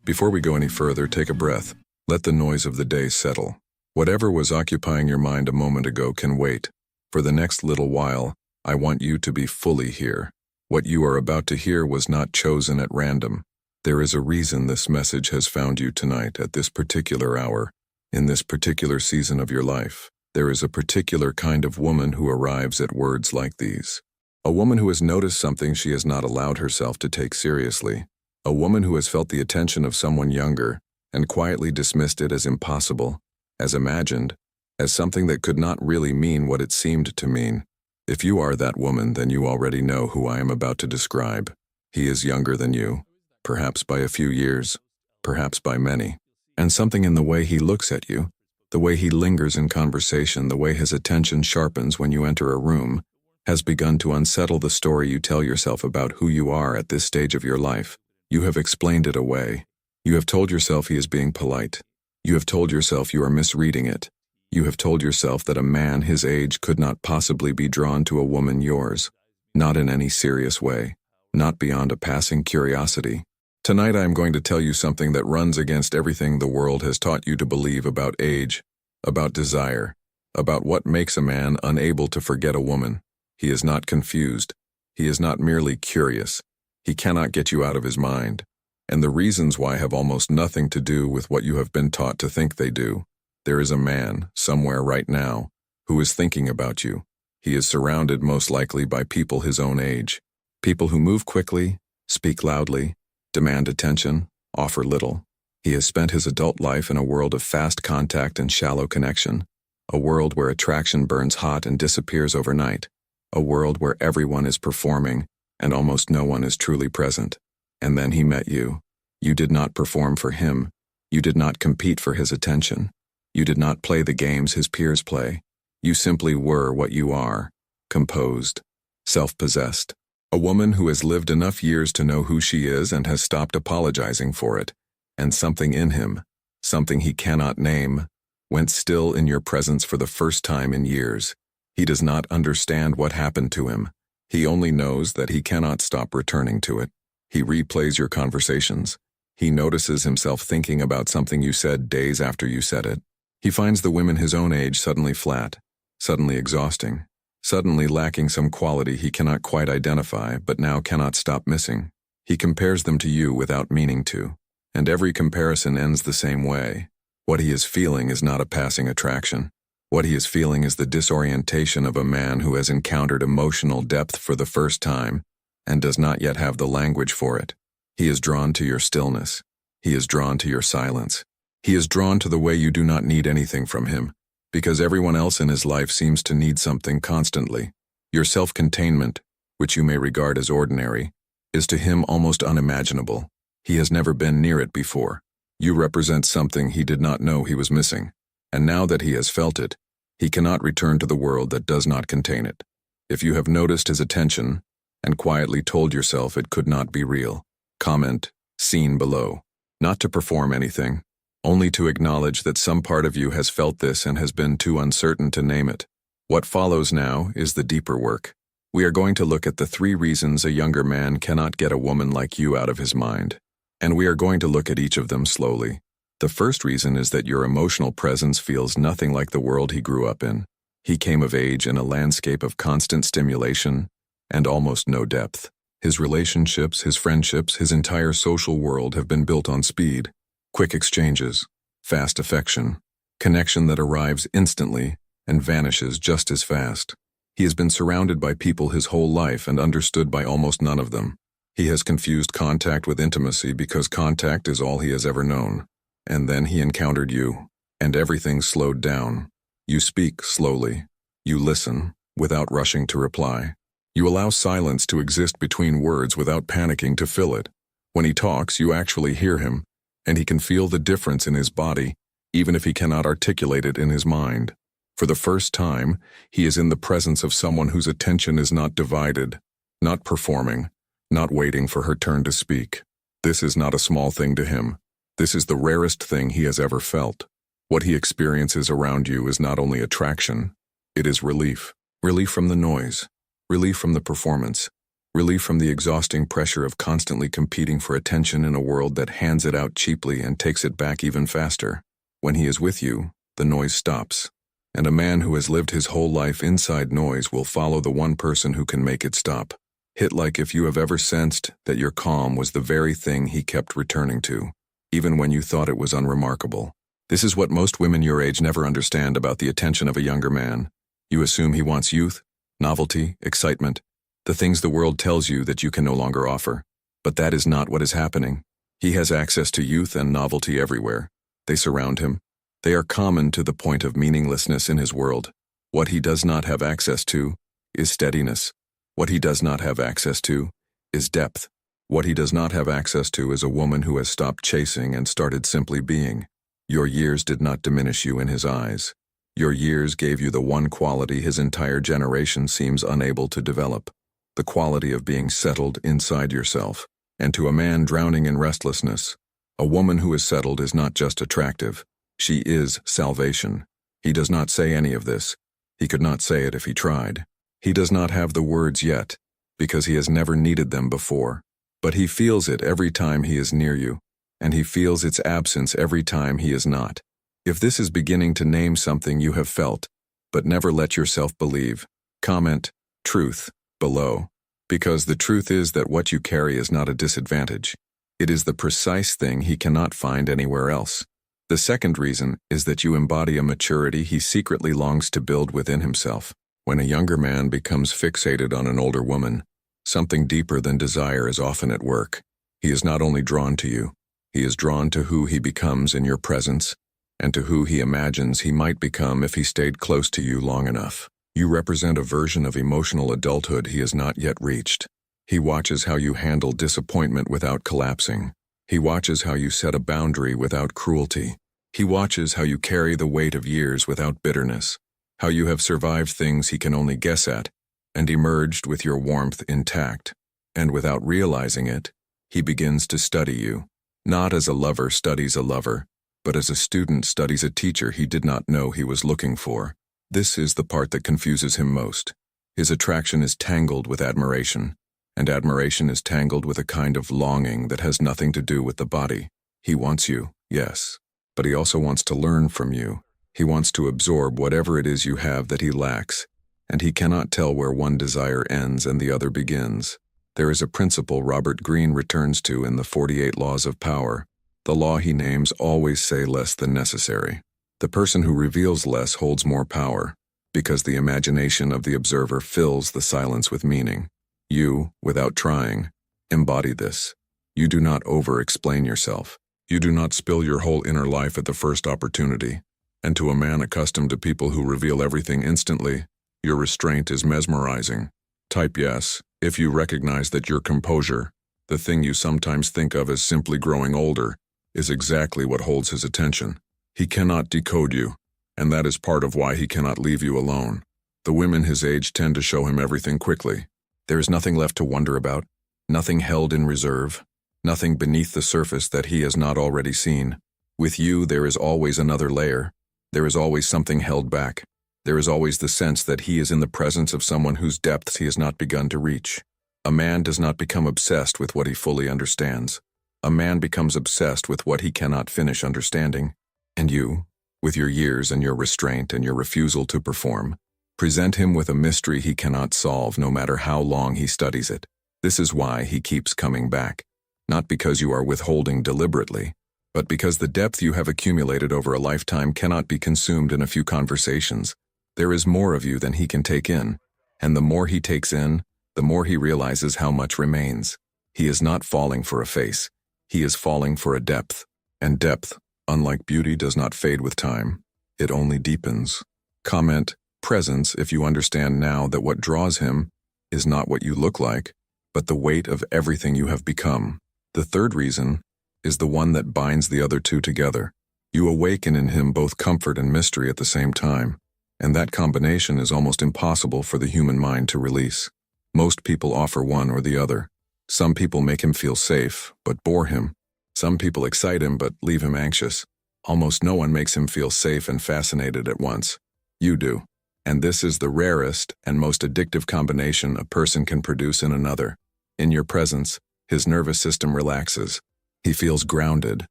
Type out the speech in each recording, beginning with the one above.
Before we go any further, take a breath. Let the noise of the day settle. Whatever was occupying your mind a moment ago can wait. For the next little while, I want you to be fully here. What you are about to hear was not chosen at random. There is a reason this message has found you tonight at this particular hour, in this particular season of your life. There is a particular kind of woman who arrives at words like these. A woman who has noticed something she has not allowed herself to take seriously. A woman who has felt the attention of someone younger and quietly dismissed it as impossible, as imagined, as something that could not really mean what it seemed to mean. If you are that woman, then you already know who I am about to describe. He is younger than you, perhaps by a few years, perhaps by many. And something in the way he looks at you, the way he lingers in conversation, the way his attention sharpens when you enter a room, has begun to unsettle the story you tell yourself about who you are at this stage of your life. You have explained it away. You have told yourself he is being polite. You have told yourself you are misreading it. You have told yourself that a man his age could not possibly be drawn to a woman yours, not in any serious way, not beyond a passing curiosity. Tonight I am going to tell you something that runs against everything the world has taught you to believe about age, about desire, about what makes a man unable to forget a woman. He is not confused. He is not merely curious. He cannot get you out of his mind. And the reasons why have almost nothing to do with what you have been taught to think they do. There is a man, somewhere right now, who is thinking about you. He is surrounded most likely by people his own age. People who move quickly, speak loudly, demand attention, offer little. He has spent his adult life in a world of fast contact and shallow connection, a world where attraction burns hot and disappears overnight, a world where everyone is performing and almost no one is truly present. And then he met you. You did not perform for him. You did not compete for his attention. You did not play the games his peers play. You simply were what you are, composed, self-possessed. A woman who has lived enough years to know who she is and has stopped apologizing for it. And something in him, something he cannot name, went still in your presence for the first time in years. He does not understand what happened to him. He only knows that he cannot stop returning to it. He replays your conversations. He notices himself thinking about something you said days after you said it. He finds the women his own age suddenly flat, suddenly exhausting, suddenly lacking some quality he cannot quite identify but now cannot stop missing. He compares them to you without meaning to, and every comparison ends the same way. What he is feeling is not a passing attraction. What he is feeling is the disorientation of a man who has encountered emotional depth for the first time and does not yet have the language for it. He is drawn to your stillness. He is drawn to your silence. He is drawn to the way you do not need anything from him, because everyone else in his life seems to need something constantly. Your self-containment, which you may regard as ordinary, is to him almost unimaginable. He has never been near it before. You represent something he did not know he was missing. And now that he has felt it, he cannot return to the world that does not contain it. If you have noticed his attention and quietly told yourself it could not be real, comment, seen below. Not to perform anything, only to acknowledge that some part of you has felt this and has been too uncertain to name it. What follows now is the deeper work. We are going to look at the 3 reasons a younger man cannot get a woman like you out of his mind. And we are going to look at each of them slowly. The first reason is that your emotional presence feels nothing like the world he grew up in. He came of age in a landscape of constant stimulation and almost no depth. His relationships, his friendships, his entire social world have been built on speed, quick exchanges, fast affection, connection that arrives instantly and vanishes just as fast. He has been surrounded by people his whole life and understood by almost none of them. He has confused contact with intimacy because contact is all he has ever known. And then he encountered you, and everything slowed down. You speak slowly. You listen, without rushing to reply. You allow silence to exist between words without panicking to fill it. When he talks, you actually hear him, and he can feel the difference in his body, even if he cannot articulate it in his mind. For the first time, he is in the presence of someone whose attention is not divided, not performing, not waiting for her turn to speak. This is not a small thing to him. This is the rarest thing he has ever felt. What he experiences around you is not only attraction, it is relief. Relief from the noise, relief from the performance, relief from the exhausting pressure of constantly competing for attention in a world that hands it out cheaply and takes it back even faster. When he is with you, the noise stops. And a man who has lived his whole life inside noise will follow the one person who can make it stop. Hit like if you have ever sensed that your calm was the very thing he kept returning to, even when you thought it was unremarkable. This is what most women your age never understand about the attention of a younger man. You assume he wants youth, novelty, excitement, the things the world tells you that you can no longer offer. But that is not what is happening. He has access to youth and novelty everywhere. They surround him. They are common to the point of meaninglessness in his world. What he does not have access to is steadiness. What he does not have access to is depth. What he does not have access to is a woman who has stopped chasing and started simply being. Your years did not diminish you in his eyes. Your years gave you the one quality his entire generation seems unable to develop, the quality of being settled inside yourself. And to a man drowning in restlessness, a woman who is settled is not just attractive, she is salvation. He does not say any of this. He could not say it if he tried. He does not have the words yet, because he has never needed them before. But he feels it every time he is near you, and he feels its absence every time he is not. If this is beginning to name something you have felt, but never let yourself believe, comment truth below, because the truth is that what you carry is not a disadvantage. It is the precise thing he cannot find anywhere else. The second reason is that you embody a maturity he secretly longs to build within himself. When a younger man becomes fixated on an older woman, something deeper than desire is often at work. He is not only drawn to you, he is drawn to who he becomes in your presence, and to who he imagines he might become if he stayed close to you long enough. You represent a version of emotional adulthood he has not yet reached. He watches how you handle disappointment without collapsing. He watches how you set a boundary without cruelty. He watches how you carry the weight of years without bitterness, how you have survived things he can only guess at, and emerged with your warmth intact. And without realizing it, he begins to study you, not as a lover studies a lover, but as a student studies a teacher he did not know he was looking for. This is the part that confuses him most. His attraction is tangled with admiration, and admiration is tangled with a kind of longing that has nothing to do with the body. He wants you, yes, but he also wants to learn from you. He wants to absorb whatever it is you have that he lacks, and he cannot tell where one desire ends and the other begins. There is a principle Robert Greene returns to in the 48 Laws of Power. The law he names always say less than necessary. The person who reveals less holds more power, because the imagination of the observer fills the silence with meaning. You, without trying, embody this. You do not over-explain yourself. You do not spill your whole inner life at the first opportunity. And to a man accustomed to people who reveal everything instantly, your restraint is mesmerizing. Type yes if you recognize that your composure, the thing you sometimes think of as simply growing older, is exactly what holds his attention. He cannot decode you, and that is part of why he cannot leave you alone. The women his age tend to show him everything quickly. There is nothing left to wonder about, nothing held in reserve, nothing beneath the surface that he has not already seen. With you, there is always another layer. There is always something held back. There is always the sense that he is in the presence of someone whose depths he has not begun to reach. A man does not become obsessed with what he fully understands. A man becomes obsessed with what he cannot finish understanding. And you, with your years and your restraint and your refusal to perform, present him with a mystery he cannot solve no matter how long he studies it. This is why he keeps coming back. Not because you are withholding deliberately, but because the depth you have accumulated over a lifetime cannot be consumed in a few conversations. There is more of you than he can take in, and the more he takes in, the more he realizes how much remains. He is not falling for a face. He is falling for a depth. And depth, unlike beauty, does not fade with time. It only deepens. Comment presence if you understand now that what draws him is not what you look like, but the weight of everything you have become. The third reason is the one that binds the other two together. You awaken in him both comfort and mystery at the same time, and that combination is almost impossible for the human mind to release. Most people offer one or the other. Some people make him feel safe, but bore him. Some people excite him, but leave him anxious. Almost no one makes him feel safe and fascinated at once. You do. And this is the rarest and most addictive combination a person can produce in another. In your presence, his nervous system relaxes. He feels grounded,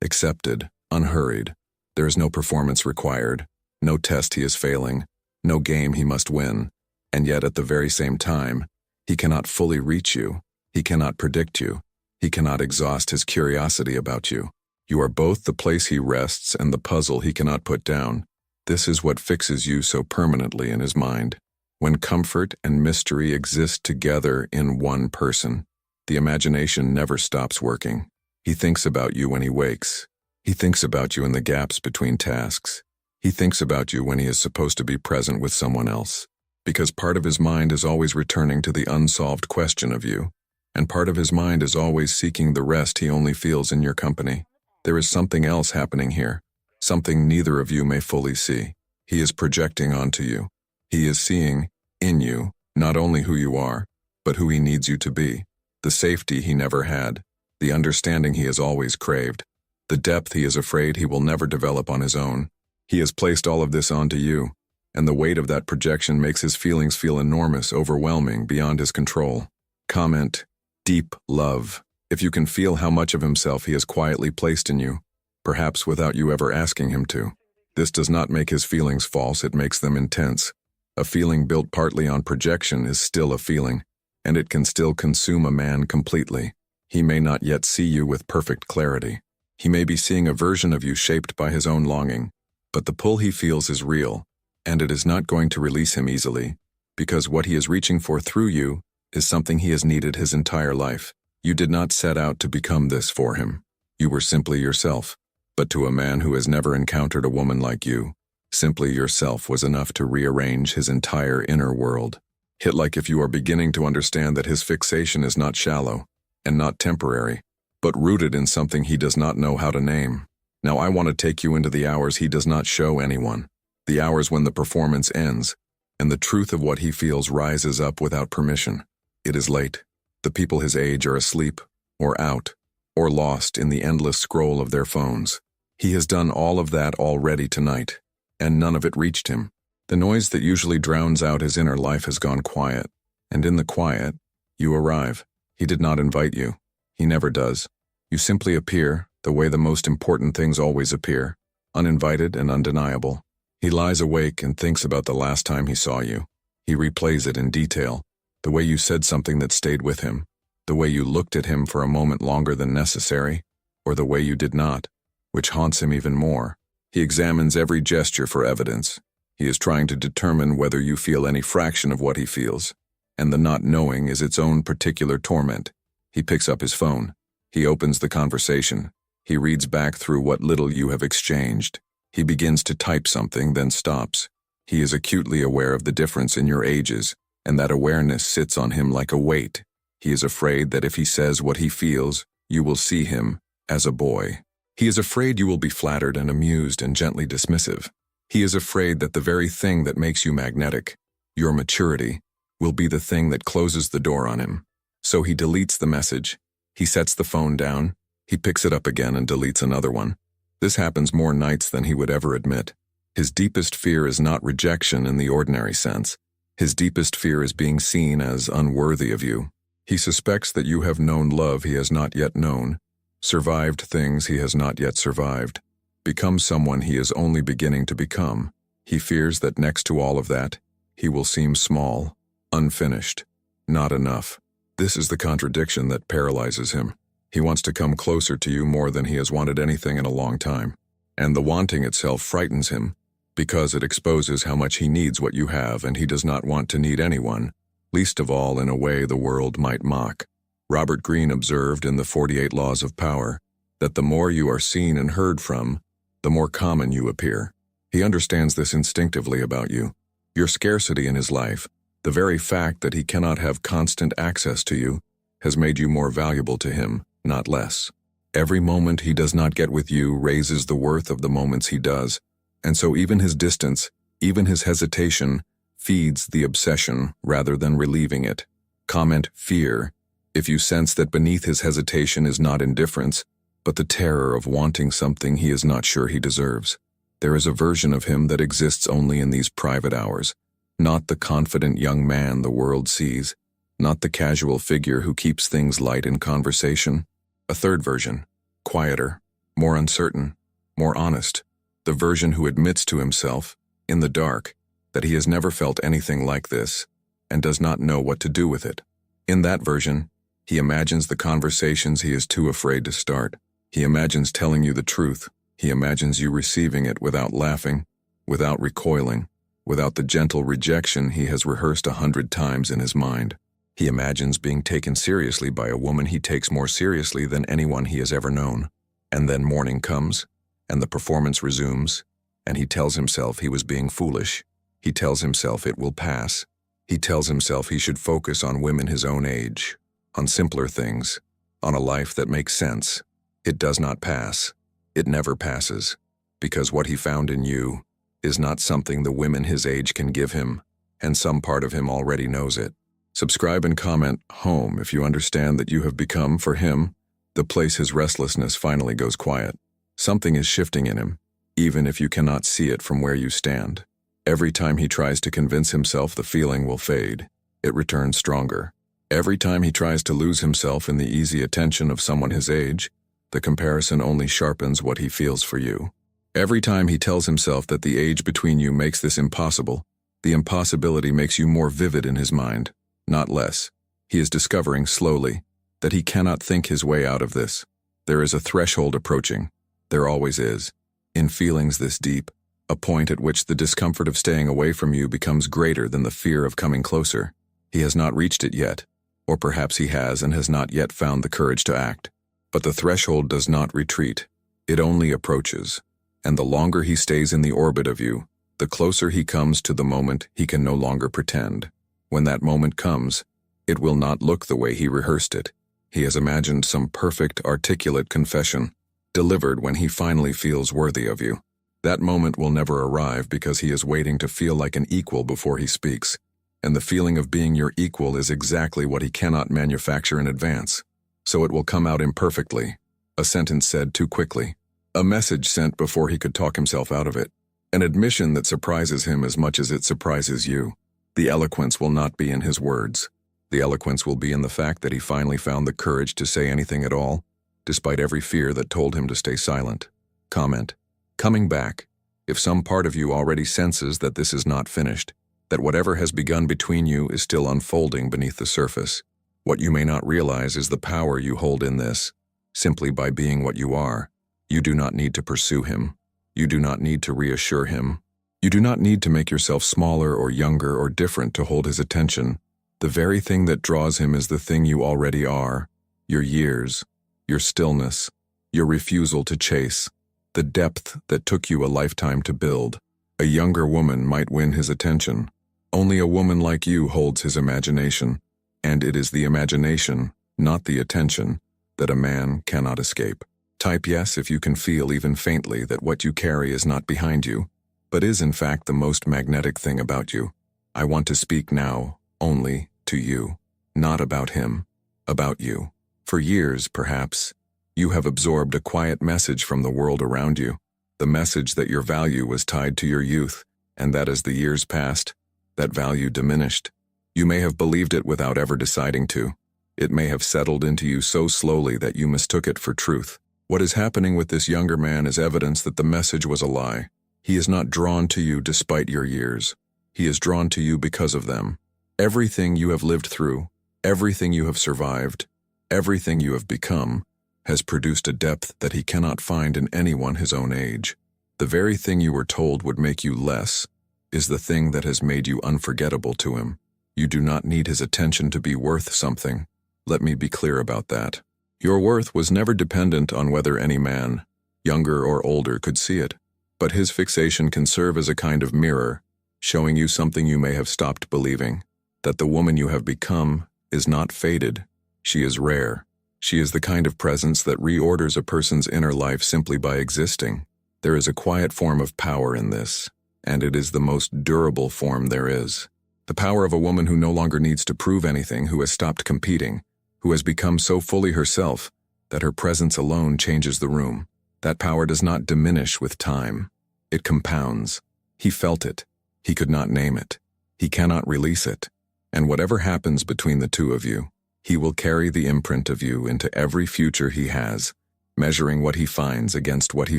accepted, unhurried. There is no performance required, no test he is failing, no game he must win. And yet at the very same time, he cannot fully reach you. He cannot predict you. He cannot exhaust his curiosity about you. You are both the place he rests and the puzzle he cannot put down. This is what fixes you so permanently in his mind. When comfort and mystery exist together in one person, the imagination never stops working. He thinks about you when he wakes. He thinks about you in the gaps between tasks. He thinks about you when he is supposed to be present with someone else. Because part of his mind is always returning to the unsolved question of you, and part of his mind is always seeking the rest he only feels in your company. There is something else happening here, something neither of you may fully see. He is projecting onto you. He is seeing, in you, not only who you are, but who he needs you to be, the safety he never had, the understanding he has always craved, the depth he is afraid he will never develop on his own. He has placed all of this onto you, and the weight of that projection makes his feelings feel enormous, overwhelming, beyond his control. Comment, deep love. If you can feel how much of himself he has quietly placed in you, perhaps without you ever asking him to. This does not make his feelings false, it makes them intense. A feeling built partly on projection is still a feeling, and it can still consume a man completely. He may not yet see you with perfect clarity. He may be seeing a version of you shaped by his own longing, but the pull he feels is real, and it is not going to release him easily, because what he is reaching for through you is something he has needed his entire life. You did not set out to become this for him. You were simply yourself. But to a man who has never encountered a woman like you, simply yourself was enough to rearrange his entire inner world. Hit like if you are beginning to understand that his fixation is not shallow and not temporary, but rooted in something he does not know how to name. Now I want to take you into the hours he does not show anyone, the hours when the performance ends, and the truth of what he feels rises up without permission. It is late. The people his age are asleep, or out, or lost in the endless scroll of their phones. He has done all of that already tonight, and none of it reached him. The noise that usually drowns out his inner life has gone quiet, and in the quiet, you arrive. He did not invite you. He never does. You simply appear, the way the most important things always appear, uninvited and undeniable. He lies awake and thinks about the last time he saw you. He replays it in detail, the way you said something that stayed with him, the way you looked at him for a moment longer than necessary, or the way you did not, which haunts him even more. He examines every gesture for evidence. He is trying to determine whether you feel any fraction of what he feels, and the not knowing is its own particular torment. He picks up his phone. He opens the conversation. He reads back through what little you have exchanged. He begins to type something, then stops. He is acutely aware of the difference in your ages, and that awareness sits on him like a weight. He is afraid that if he says what he feels, you will see him as a boy. He is afraid you will be flattered and amused and gently dismissive. He is afraid that the very thing that makes you magnetic, your maturity, will be the thing that closes the door on him. So he deletes the message. He sets the phone down. He picks it up again and deletes another one. This happens more nights than he would ever admit. His deepest fear is not rejection in the ordinary sense. His deepest fear is being seen as unworthy of you. He suspects that you have known love he has not yet known, survived things he has not yet survived, become someone he is only beginning to become. He fears that next to all of that, he will seem small, unfinished, not enough. This is the contradiction that paralyzes him. He wants to come closer to you more than he has wanted anything in a long time. And the wanting itself frightens him, because it exposes how much he needs what you have, and he does not want to need anyone, least of all in a way the world might mock. Robert Greene observed in the 48 Laws of Power that the more you are seen and heard from, the more common you appear. He understands this instinctively about you. Your scarcity in his life, the very fact that he cannot have constant access to you, has made you more valuable to him, not less. Every moment he does not get with you raises the worth of the moments he does, and so even his distance, even his hesitation, feeds the obsession rather than relieving it. Comment fear, if you sense that beneath his hesitation is not indifference, but the terror of wanting something he is not sure he deserves. There is a version of him that exists only in these private hours, Not the confident young man the world sees, not the casual figure who keeps things light in conversation. A third version, quieter, more uncertain, more honest. The version who admits to himself, in the dark, that he has never felt anything like this and does not know what to do with it. In that version, he imagines the conversations he is too afraid to start. He imagines telling you the truth. He imagines you receiving it without laughing, without recoiling, without the gentle rejection he has rehearsed 100 times in his mind. He imagines being taken seriously by a woman he takes more seriously than anyone he has ever known. And then morning comes, and the performance resumes, and he tells himself he was being foolish. He tells himself it will pass. He tells himself he should focus on women his own age, on simpler things, on a life that makes sense. It does not pass. It never passes, because what he found in you is not something the women his age can give him, and some part of him already knows it. Subscribe and comment home if you understand that you have become, for him, the place his restlessness finally goes quiet. Something is shifting in him, even if you cannot see it from where you stand. Every time he tries to convince himself the feeling will fade, it returns stronger. Every time he tries to lose himself in the easy attention of someone his age, the comparison only sharpens what he feels for you. Every time he tells himself that the age between you makes this impossible, the impossibility makes you more vivid in his mind, not less. He is discovering slowly that he cannot think his way out of this. There is a threshold approaching. There always is. In feelings this deep, a point at which the discomfort of staying away from you becomes greater than the fear of coming closer. He has not reached it yet, or perhaps he has and has not yet found the courage to act. But the threshold does not retreat. It only approaches. And the longer he stays in the orbit of you, the closer he comes to the moment he can no longer pretend. When that moment comes, it will not look the way he rehearsed it. He has imagined some perfect, articulate confession, delivered when he finally feels worthy of you. That moment will never arrive because he is waiting to feel like an equal before he speaks. And the feeling of being your equal is exactly what he cannot manufacture in advance. So it will come out imperfectly, a sentence said too quickly, a message sent before he could talk himself out of it, an admission that surprises him as much as it surprises you. The eloquence will not be in his words. The eloquence will be in the fact that he finally found the courage to say anything at all, despite every fear that told him to stay silent. Comment. Coming back. If some part of you already senses that this is not finished, that whatever has begun between you is still unfolding beneath the surface, what you may not realize is the power you hold in this. Simply by being what you are, you do not need to pursue him. You do not need to reassure him. You do not need to make yourself smaller or younger or different to hold his attention. The very thing that draws him is the thing you already are, your years, your stillness, your refusal to chase, the depth that took you a lifetime to build. A younger woman might win his attention. Only a woman like you holds his imagination, and it is the imagination, not the attention, that a man cannot escape. Type yes if you can feel even faintly that what you carry is not behind you, but is in fact the most magnetic thing about you. I want to speak now only to you, not about him, about you. For years, perhaps, you have absorbed a quiet message from the world around you, the message that your value was tied to your youth, and that as the years passed, that value diminished. You may have believed it without ever deciding to. It may have settled into you so slowly that you mistook it for truth. What is happening with this younger man is evidence that the message was a lie. He is not drawn to you despite your years. He is drawn to you because of them. Everything you have lived through, everything you have survived, everything you have become, has produced a depth that he cannot find in anyone his own age. The very thing you were told would make you less is the thing that has made you unforgettable to him. You do not need his attention to be worth something. Let me be clear about that. Your worth was never dependent on whether any man, younger or older, could see it. But his fixation can serve as a kind of mirror, showing you something you may have stopped believing, that the woman you have become is not faded. She is rare. She is the kind of presence that reorders a person's inner life simply by existing. There is a quiet form of power in this, and it is the most durable form there is. The power of a woman who no longer needs to prove anything, who has stopped competing, who has become so fully herself that her presence alone changes the room. That power does not diminish with time. It compounds. He felt it. He could not name it. He cannot release it. And whatever happens between the two of you, he will carry the imprint of you into every future he has, measuring what he finds against what he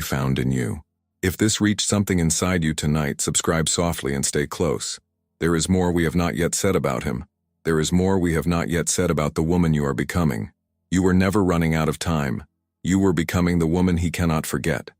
found in you. If this reached something inside you tonight, subscribe softly and stay close. There is more we have not yet said about him. There is more we have not yet said about the woman you are becoming. You were never running out of time. You were becoming the woman he cannot forget.